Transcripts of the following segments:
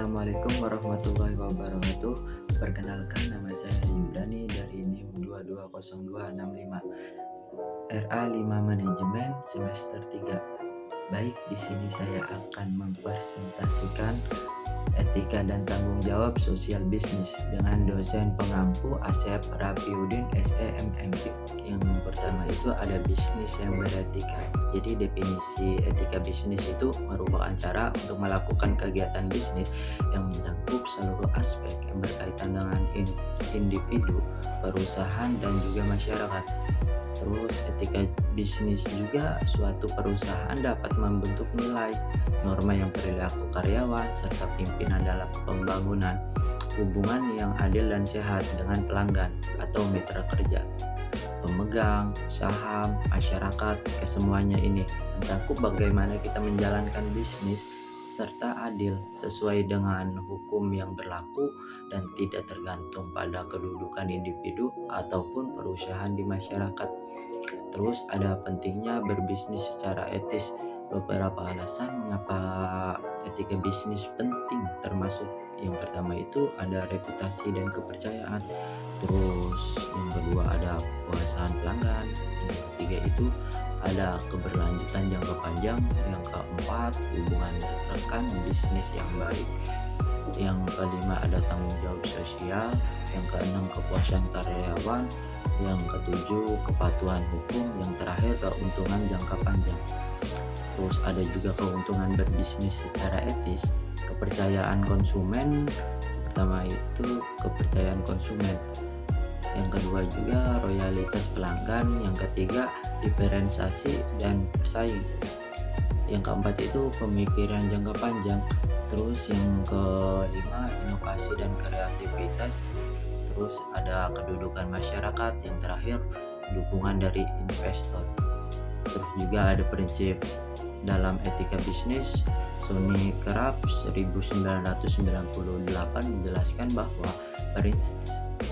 Assalamualaikum warahmatullahi wabarakatuh. Perkenalkan, nama saya Yudani dari NIM 220265 RA5 Manajemen semester 3. Baik, di sini saya akan mempresentasikan etika dan tanggung jawab sosial bisnis dengan dosen pengampu Asep Rafiuddin SEMMP. Yang pertama itu ada bisnis yang beretika. Jadi definisi etika bisnis itu merupakan cara untuk melakukan kegiatan bisnis yang mencakup seluruh aspek yang berkaitan dengan individu, perusahaan, dan juga masyarakat. Terus etika bisnis juga suatu perusahaan dapat membentuk nilai, norma yang perilaku karyawan, serta pimpinan dalam pembangunan hubungan yang adil dan sehat dengan pelanggan atau mitra kerja, pemegang saham, masyarakat. Kesemuanya ini mencakup bagaimana kita menjalankan bisnis serta adil sesuai dengan hukum yang berlaku dan tidak tergantung pada kedudukan individu ataupun perusahaan di masyarakat. Terus ada pentingnya berbisnis secara etis. Beberapa alasan mengapa etika bisnis penting, termasuk yang pertama itu ada reputasi dan kepercayaan. Terus yang kedua ada kepuasan pelanggan. Yang ketiga itu ada keberlanjutan jangka panjang. Yang keempat hubungan rekan bisnis yang baik. Yang kelima ada tanggung jawab sosial. Yang keenam kepuasan karyawan. Yang ketujuh kepatuhan hukum. Yang terakhir keuntungan jangka panjang. Terus ada juga keuntungan berbisnis secara etis, kepercayaan konsumen. Pertama itu kepercayaan konsumen. Yang kedua juga royalitas pelanggan. Yang ketiga diferensiasi dan bersaing. Yang keempat itu pemikiran jangka panjang. Terus yang kelima inovasi dan kreativitas. Terus ada kedudukan masyarakat. Yang terakhir dukungan dari investor. Terus juga ada prinsip dalam etika bisnis. Sony Krab 1998 menjelaskan bahwa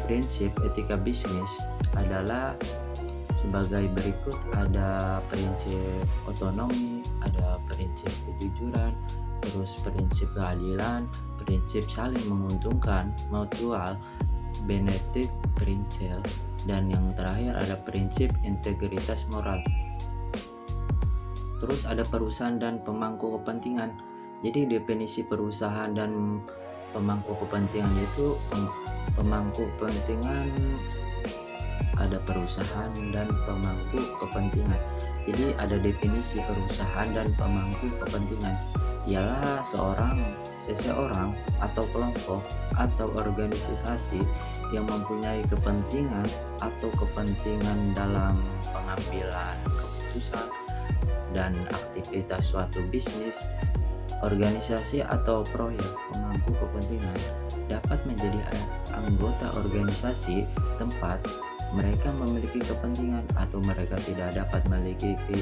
prinsip etika bisnis adalah sebagai berikut. Ada prinsip otonomi, ada prinsip kejujuran, terus prinsip keadilan, prinsip saling menguntungkan, mutual benefit principle, dan yang terakhir ada prinsip integritas moral. Terus ada perusahaan dan pemangku kepentingan. Jadi definisi perusahaan dan pemangku kepentingan itu pemangku kepentingan, ada perusahaan dan pemangku kepentingan. Jadi ada definisi perusahaan dan pemangku kepentingan ialah seseorang atau kelompok atau organisasi yang mempunyai kepentingan atau kepentingan dalam pengambilan keputusan dan aktivitas suatu bisnis, organisasi atau proyek. Pemangku kepentingan dapat menjadi anggota organisasi tempat mereka memiliki kepentingan atau mereka tidak dapat memiliki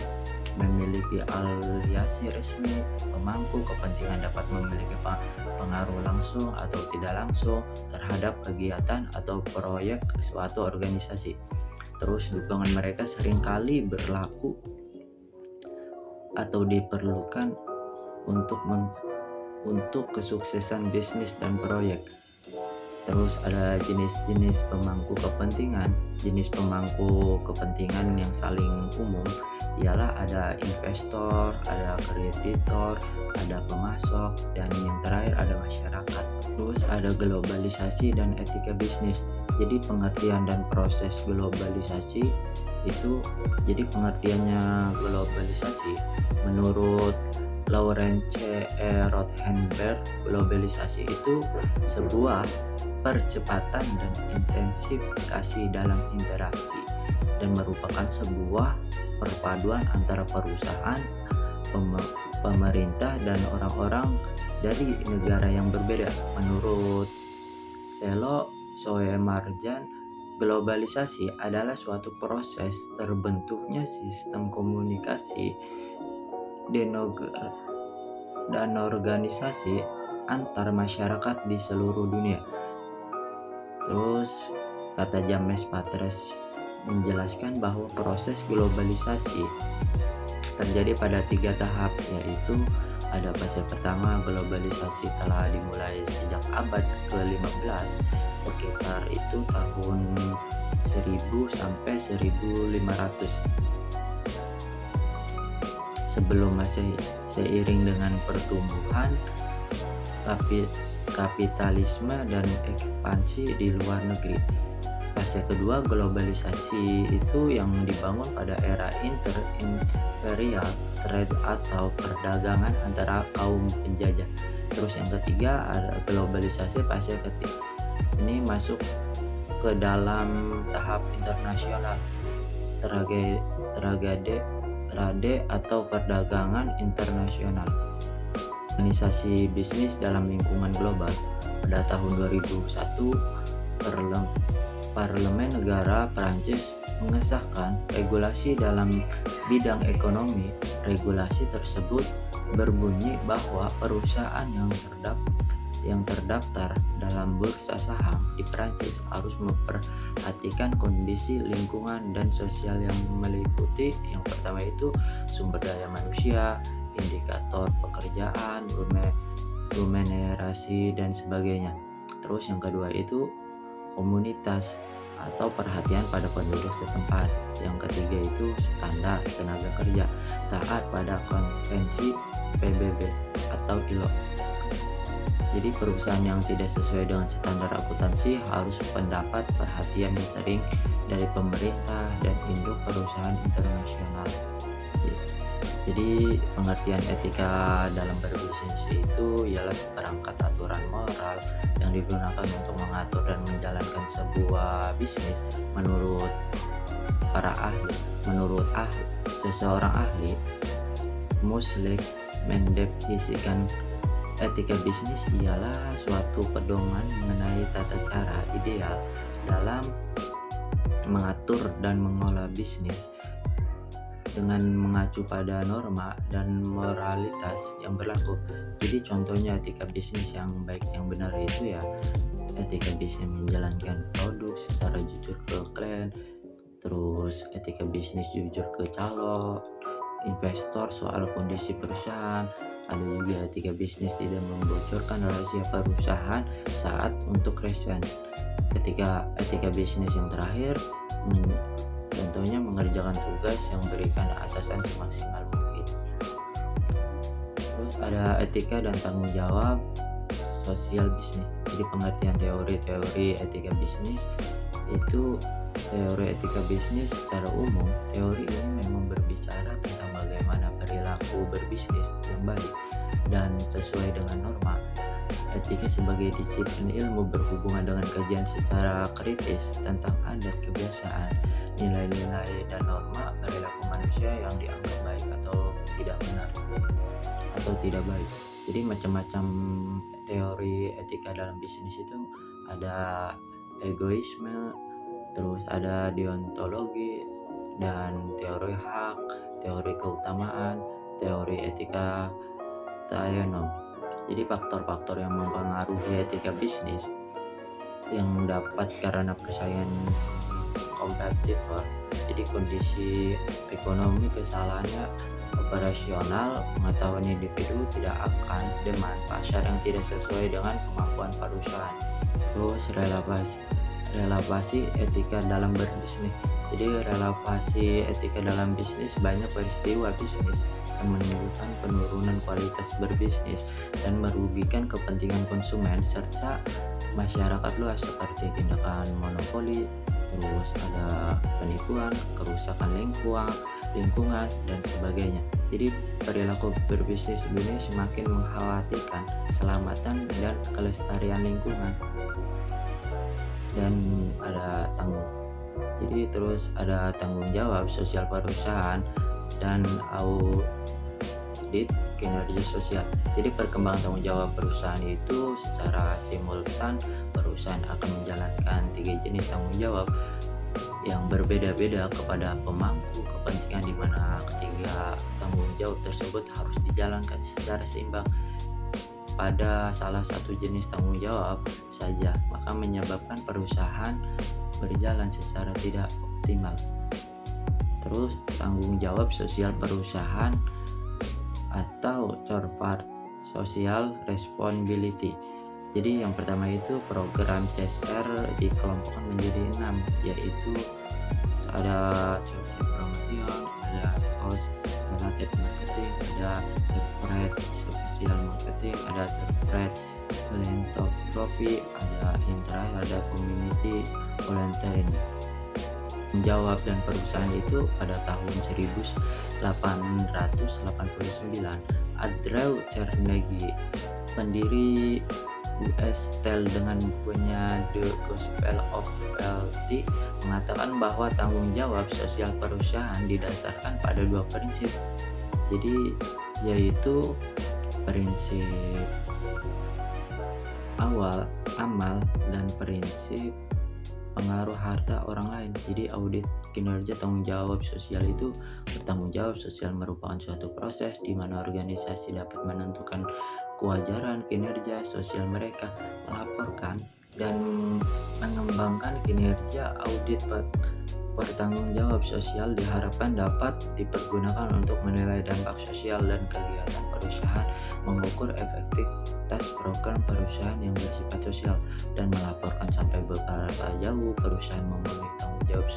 aliansi resmi. Pemangku kepentingan dapat memiliki pengaruh langsung atau tidak langsung terhadap kegiatan atau proyek suatu organisasi. Terus dukungan mereka seringkali berlaku atau diperlukan untuk kesuksesan bisnis dan proyek. Terus ada jenis-jenis pemangku kepentingan. Jenis pemangku kepentingan yang saling umum ialah ada investor, ada kreditor, ada pemasok, dan yang terakhir ada masyarakat. Terus ada globalisasi dan etika bisnis. Jadi pengertian dan proses globalisasi itu, jadi pengertiannya globalisasi menurut Lawrence C. Rothenberg, globalisasi itu sebuah percepatan dan intensifikasi dalam interaksi dan merupakan sebuah perpaduan antara perusahaan, pemerintah, dan orang-orang dari negara yang berbeda. Menurut Selo Soemarjan, globalisasi adalah suatu proses terbentuknya sistem komunikasi dan organisasi antar masyarakat di seluruh dunia. Terus kata James Patres menjelaskan bahwa proses globalisasi terjadi pada 3 tahap, yaitu Ada fase pertama, globalisasi telah dimulai sejak abad ke-15, sekitar itu tahun 1000 sampai 1500 sebelum Masehi. Seiring dengan pertumbuhan kapitalisme dan ekspansi di luar negeri. Fase kedua, globalisasi itu yang dibangun pada era imperial trade atau perdagangan antara kaum penjajah. Terus yang ketiga ada globalisasi fase ketiga. Ini masuk ke dalam tahap internasional, trade atau perdagangan internasional. Organisasi bisnis dalam lingkungan global. Pada tahun 2001, Parlemen Negara Prancis mengesahkan regulasi dalam bidang ekonomi. Regulasi tersebut berbunyi bahwa perusahaan yang terdaftar dalam bursa saham di Prancis harus memperhatikan kondisi lingkungan dan sosial yang meliputi yang pertama itu sumber daya manusia, indikator pekerjaan, remunerasi dan sebagainya. Terus yang kedua itu komunitas atau perhatian pada penduduk setempat. Yang ketiga itu standar tenaga kerja, taat pada konvensi PBB atau ILO. Jadi perusahaan yang tidak sesuai dengan standar akuntansi harus mendapat perhatian yang sering dari pemerintah dan induk perusahaan internasional. Jadi pengertian etika dalam berbisnis itu ialah perangkat aturan moral yang digunakan untuk mengatur dan menjalankan sebuah bisnis menurut seseorang ahli. Muslik mendefinisikan etika bisnis ialah suatu pedoman mengenai tata cara ideal dalam mengatur dan mengolah bisnis dengan mengacu pada norma dan moralitas yang berlaku. Jadi contohnya etika bisnis yang baik yang benar itu ya etika bisnis menjalankan produk secara jujur ke klien, terus etika bisnis jujur ke calon investor soal kondisi perusahaan. Ada juga etika bisnis tidak membocorkan rahasia perusahaan saat untuk resign. Etika bisnis yang terakhir contohnya mengerjakan tugas yang berikan atasan semaksimal mungkin. Terus ada etika dan tanggung jawab sosial bisnis. Jadi pengertian teori etika bisnis itu teori etika bisnis secara umum. Teori ini memang berbicara tentang bagaimana perilaku berbisnis yang baik dan sesuai dengan norma. Etika sebagai disiplin ilmu berhubungan dengan kajian secara kritis tentang adat, kebiasaan, nilai-nilai dan norma perilaku manusia yang dianggap baik atau tidak benar atau tidak baik. Jadi macam-macam teori etika dalam bisnis itu ada egoisme, terus ada deontologi dan teori hak, teori keutamaan, teori etika tayonom. Jadi faktor-faktor yang mempengaruhi etika bisnis yang dapat karena persaingan kompetitor. Jadi kondisi ekonomi, kesalahannya operasional, pengetahuan individu, tidak akan demand pasar yang tidak sesuai dengan kemampuan perusahaan. Terus relevasi etika dalam berbisnis. Jadi relevasi etika dalam bisnis, banyak peristiwa bisnis yang menunjukkan penurunan kualitas berbisnis dan merugikan kepentingan konsumen serta masyarakat luas seperti tindakan monopoli, terus ada penipuan, kerusakan lingkungan dan sebagainya. Jadi perilaku berbisnis ini semakin mengkhawatirkan keselamatan dan kelestarian lingkungan. Dan ada tanggung jawab sosial perusahaan dan audit kinerja sosial. Jadi perkembangan tanggung jawab perusahaan itu secara simultan perusahaan akan menjalankan 3 jenis tanggung jawab yang berbeda-beda kepada pemangku kepentingan, di mana ketiga tanggung jawab tersebut harus dijalankan secara seimbang pada salah satu jenis tanggung jawab saja, maka menyebabkan perusahaan berjalan secara tidak optimal. Terus tanggung jawab sosial perusahaan atau corporate social responsibility. Jadi yang pertama itu program CSR dikelompokkan menjadi 6, yaitu ada sales promotion, ada cost related marketing, ada corporate social marketing, ada corporate philanthropy, ada intra, ada community volunteering. Menjawab dan perusahaan itu pada tahun 1889, Andrew Carnegie, pendiri US Steel dengan bukunya The Gospel of Wealth, mengatakan bahwa tanggung jawab sosial perusahaan didasarkan pada 2 prinsip. Jadi yaitu prinsip awal amal dan prinsip pengaruh harta orang lain. Jadi audit kinerja tanggung jawab sosial itu bertanggung jawab sosial merupakan suatu proses di mana organisasi dapat menentukan kewajaran kinerja sosial mereka, melaporkan dan mengembangkan kinerja. Audit bertanggung jawab sosial diharapkan dapat dipergunakan untuk menilai dampak sosial dan kegiatan perusahaan, mengukur efektivitas program perusahaan yang bersifat sosial, dan melaporkan sampai beberapa jauh perusahaan memenuhi tanggung jawab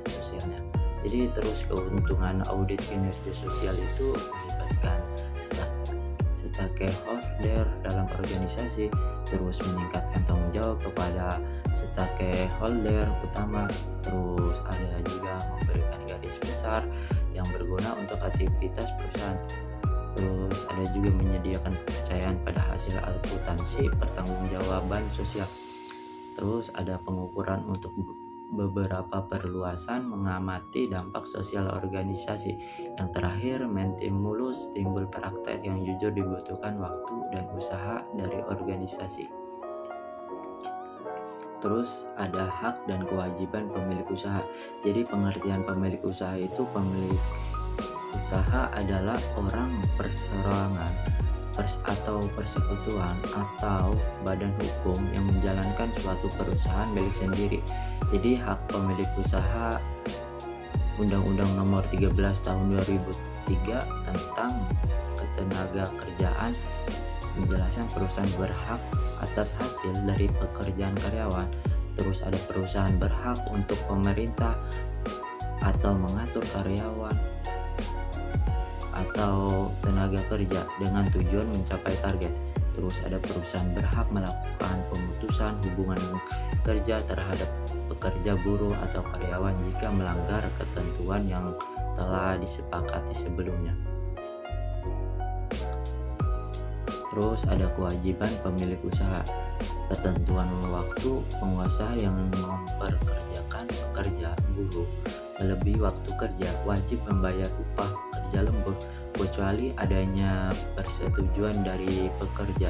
sosialnya. Jadi terus keuntungan audit kinerja sosial itu melibatkan stakeholder dalam organisasi, terus meningkatkan tanggung jawab kepada stakeholder utama, terus ada juga memberikan garis besar yang berguna untuk aktivitas perusahaan, terus ada juga menyediakan kepercayaan pada hasil akuntansi pertanggungjawaban sosial, terus ada pengukuran untuk beberapa perluasan, mengamati dampak sosial organisasi. Yang terakhir, menstimulus timbul praktek yang jujur dibutuhkan waktu dan usaha dari organisasi. Terus ada hak dan kewajiban pemilik usaha. Jadi pengertian pemilik usaha itu, pemilik usaha adalah orang perseorangan atau persekutuan atau badan hukum yang menjalankan suatu perusahaan milik sendiri. Jadi hak pemilik usaha, Undang-Undang Nomor 13 Tahun 2003 tentang Ketenagakerjaan menjelaskan perusahaan berhak atas hasil dari pekerjaan karyawan. Terus ada perusahaan berhak untuk pemerintah atau mengatur karyawan atau tenaga kerja dengan tujuan mencapai target. Terus ada perusahaan berhak melakukan pemutusan hubungan kerja terhadap pekerja, buruh, atau karyawan jika melanggar ketentuan yang telah disepakati sebelumnya. Terus ada kewajiban pemilik usaha, ketentuan waktu pengusaha yang memperkerjakan pekerja, buruh melebihi waktu kerja wajib membayar upah kerja lembur kecuali adanya persetujuan dari pekerja.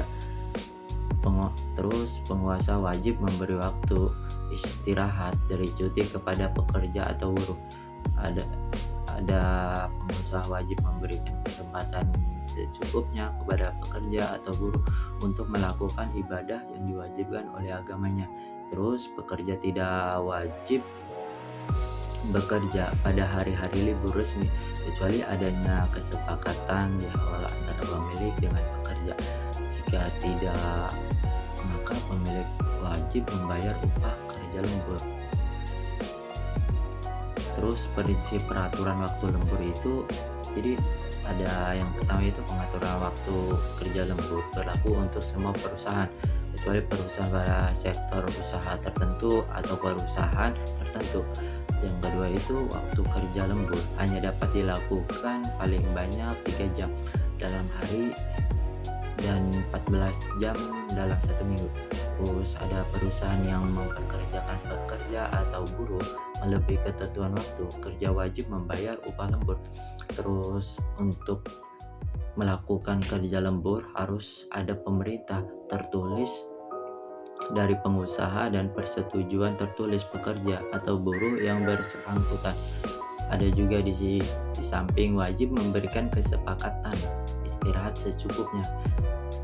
Terus penguasa wajib memberi waktu istirahat dari cuti kepada pekerja atau buruh. Ada pengusaha wajib memberikan kesempatan secukupnya kepada pekerja atau buruh untuk melakukan ibadah yang diwajibkan oleh agamanya. Terus pekerja tidak wajib bekerja pada hari-hari libur resmi kecuali adanya kesepakatan di awal antara pemilik dengan pekerja. Jika tidak, maka pemilik wajib membayar upah kerja lembur. Terus prinsip peraturan waktu lembur itu, jadi ada yang pertama itu pengaturan waktu kerja lembur berlaku untuk semua perusahaan kecuali perusahaan pada sektor usaha tertentu atau perusahaan tertentu. Yang kedua itu waktu kerja lembur hanya dapat dilakukan paling banyak 3 jam dalam hari dan 14 jam dalam 1 minggu. Terus ada perusahaan yang mempekerjakan pekerja atau buruh melebihi ketentuan waktu kerja wajib membayar upah lembur. Terus untuk melakukan kerja lembur harus ada pemerintah tertulis dari pengusaha dan persetujuan tertulis pekerja atau buruh yang bersangkutan. Ada juga di samping wajib memberikan kesepakatan istirahat secukupnya.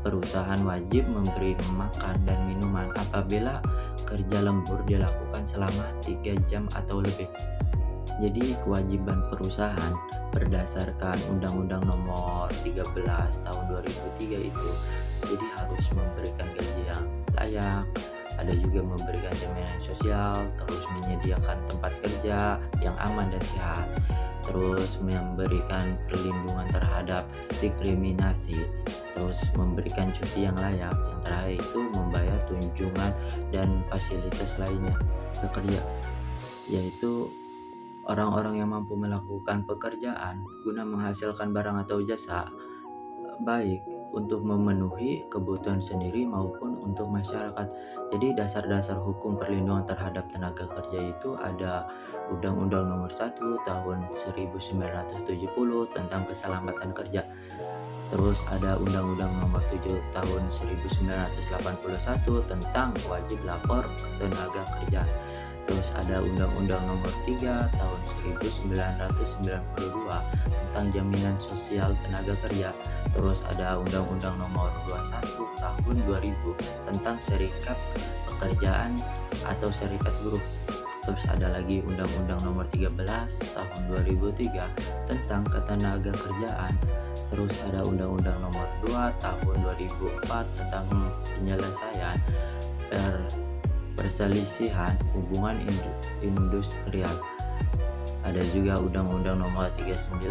Perusahaan wajib memberi makan dan minuman apabila kerja lembur dilakukan selama 3 jam atau lebih. Jadi kewajiban perusahaan berdasarkan Undang-Undang Nomor 13 Tahun 2003 itu. Jadi harus memberikan gaji yang layak, ada juga memberikan jaminan sosial, terus menyediakan tempat kerja yang aman dan sehat, terus memberikan perlindungan terhadap diskriminasi, terus memberikan cuti yang layak, yang terakhir itu membayar tunjangan dan fasilitas lainnya pekerja, yaitu orang-orang yang mampu melakukan pekerjaan guna menghasilkan barang atau jasa, baik untuk memenuhi kebutuhan sendiri maupun untuk masyarakat. Jadi dasar-dasar hukum perlindungan terhadap tenaga kerja itu ada Undang-Undang Nomor 1 Tahun 1970 tentang keselamatan kerja. Terus ada Undang-Undang Nomor 7 Tahun 1981 tentang wajib lapor tenaga kerja. Terus ada Undang-Undang Nomor 3 Tahun 1992 tentang jaminan sosial tenaga kerja. Terus ada Undang-Undang Nomor 21 Tahun 2000 tentang serikat pekerjaan atau serikat buruh. Terus ada lagi Undang-Undang Nomor 13 Tahun 2003 tentang ketenaga kerjaan. Terus ada Undang-Undang Nomor 2 Tahun 2004 tentang penyelesaian perselisihan hubungan industrial. Ada juga Undang-Undang Nomor 39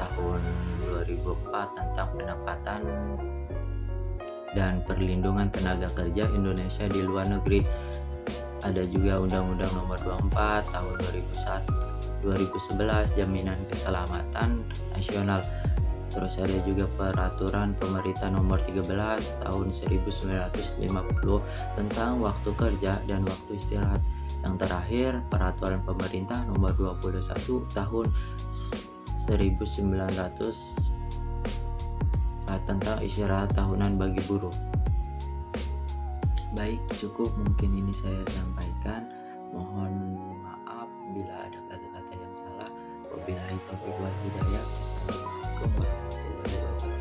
Tahun 2004 tentang penempatan dan perlindungan tenaga kerja Indonesia di luar negeri. Ada juga Undang-Undang Nomor 24 Tahun 2011 Jaminan Keselamatan Nasional. Terus ada juga Peraturan Pemerintah Nomor 13 Tahun 1950 tentang waktu kerja dan waktu istirahat. Yang terakhir, Peraturan Pemerintah Nomor 21 Tahun 1900 tentang istirahat tahunan bagi buruh. Baik, cukup mungkin ini saya sampaikan. Mohon maaf bila ada kata-kata yang salah. Wabillahi taufiq wal hidayah. Wassalamualaikum warahmatullahi wabarakatuh.